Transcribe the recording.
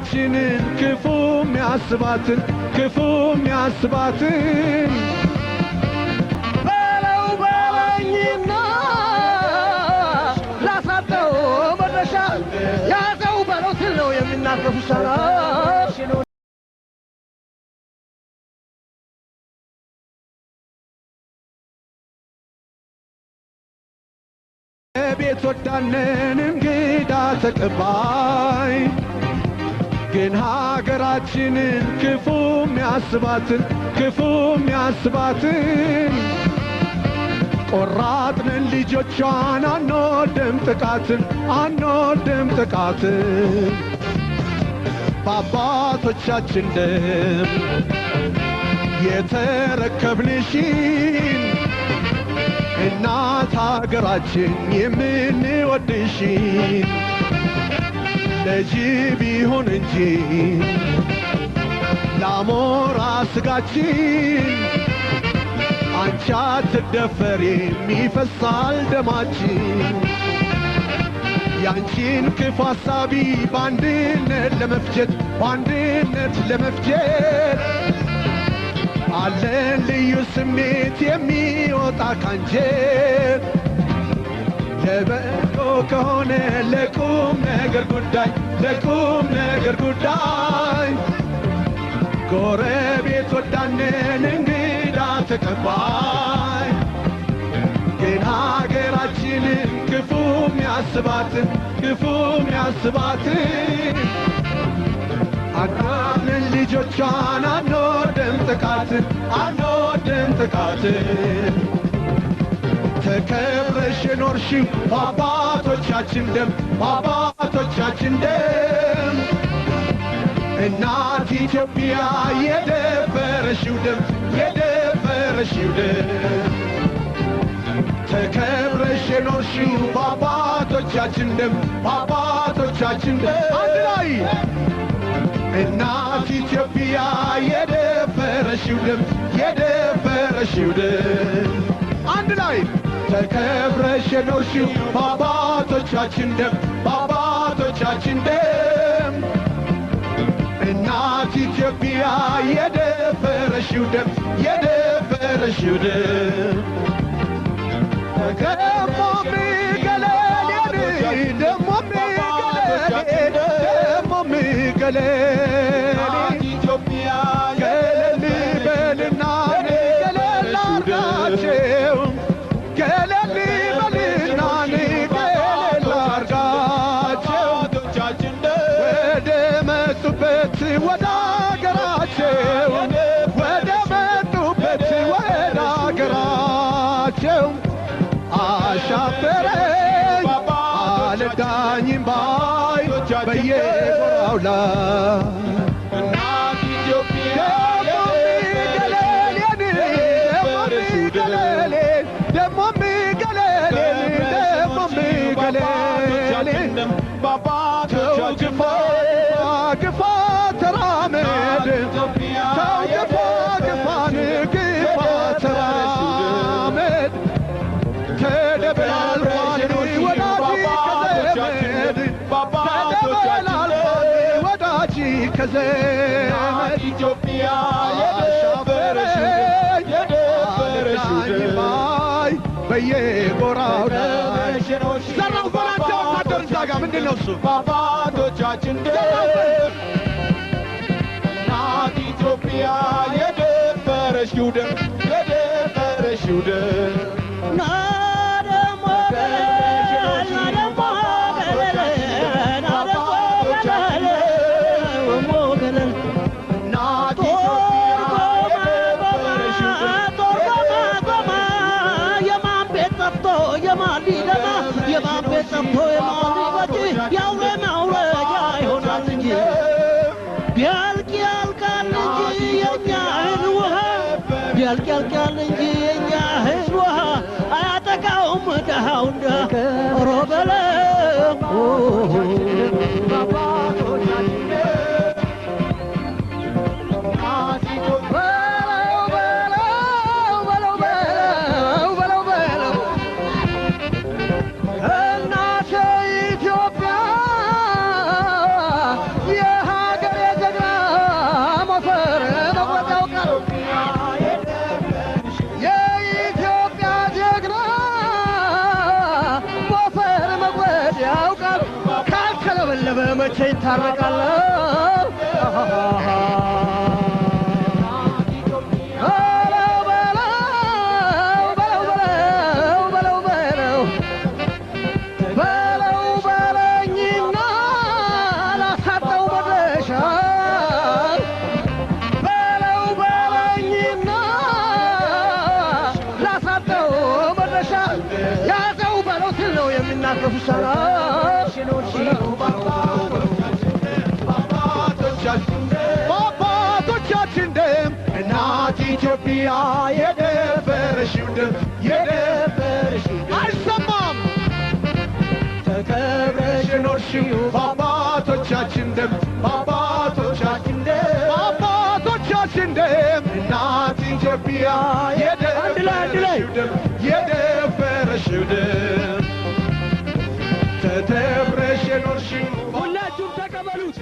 ሀገራችንን ክፉም ያስባትን በለው በለኝና ላሳጠው መድረሻ ያዘው በለው ስል ነው የሚናገፉ ሰራ ቤት ወዳነን እንግዳ ተቀባይ ግን ሀገራችንን ክፉም ያስባትን ቆራጥነን ልጆቿን አንወድም ጥቃትን በአባቶቻችን ደም የተረከብንሽን እናት ሀገራችን የምንወድሽን ለጅብ ይሁን እንጂ ለአሞራ ስጋችን አንቺ አትደፈሪም ይፈሳል ደማችን ያንቺን ክፉ ሐሳቢ በአንድነት ለመፍጀት አለን ልዩ ስሜት የሚወጣ ካንጀት ለበጎ ከሆነ ለቁም ነገር ጉዳይ ጎረቤት ወዳነን እንግዳ ተቀባይ ግን ሀገራችንን ክፉም ያስባትን አናምን ልጆቿን አንወድም ጥቃትን ተከብረሽ የኖርሽው በአባቶቻችን ደም እናት ኢትዮጵያ የደፈረሽው ደም ተከብረሽ የኖርሽው በአባቶቻችን ደም አንድ ላይ እናት ኢትዮጵያ የደፈረሽው ደም አንድ ላይ ተከብረሽ የኖርሽው በአባቶቻችን ደም እናት ኢትዮጵያ የደፈረሽው ደም ደሞ ሚገለሌ ኢትዮጵያ ገለል በልና ገለል አርጋቸው ወደ መጡበት ወደ አገራቸው አሻፈረኝ አልዳኝም ባይ በየጎራው ላይ እናት ኢትዮጵያ ደሞ ሚገለሌ ግፋ ተራመድ ተራመድ ተደበላልፏል ወዳጅ ከዘመድ ኢትዮጵያ የደፈረሽው ባይ በየጎራው ዘራው በላቸው ወታደር እዛ ጋ ምንድን ነው እሱ በአባቶቻችን እናት ኢትዮጵያ የደፈረሽው ደም ያልቃል እንጂ የኛ ህዝብ ውሃ መቼ ይታረቃል? በአባቶቻችን ደም እናት ኢትዮጵያ የደፈረሽው ደም አይሰማም ተከብረሽ ኖርሽው በአባቶቻችን ደም በአባቶቻችን ደም እናት ኢትዮጵያ የደፈረሽው ደም ተከብረሽ ኖርሽው ሁላችሁም ተቀበሉት።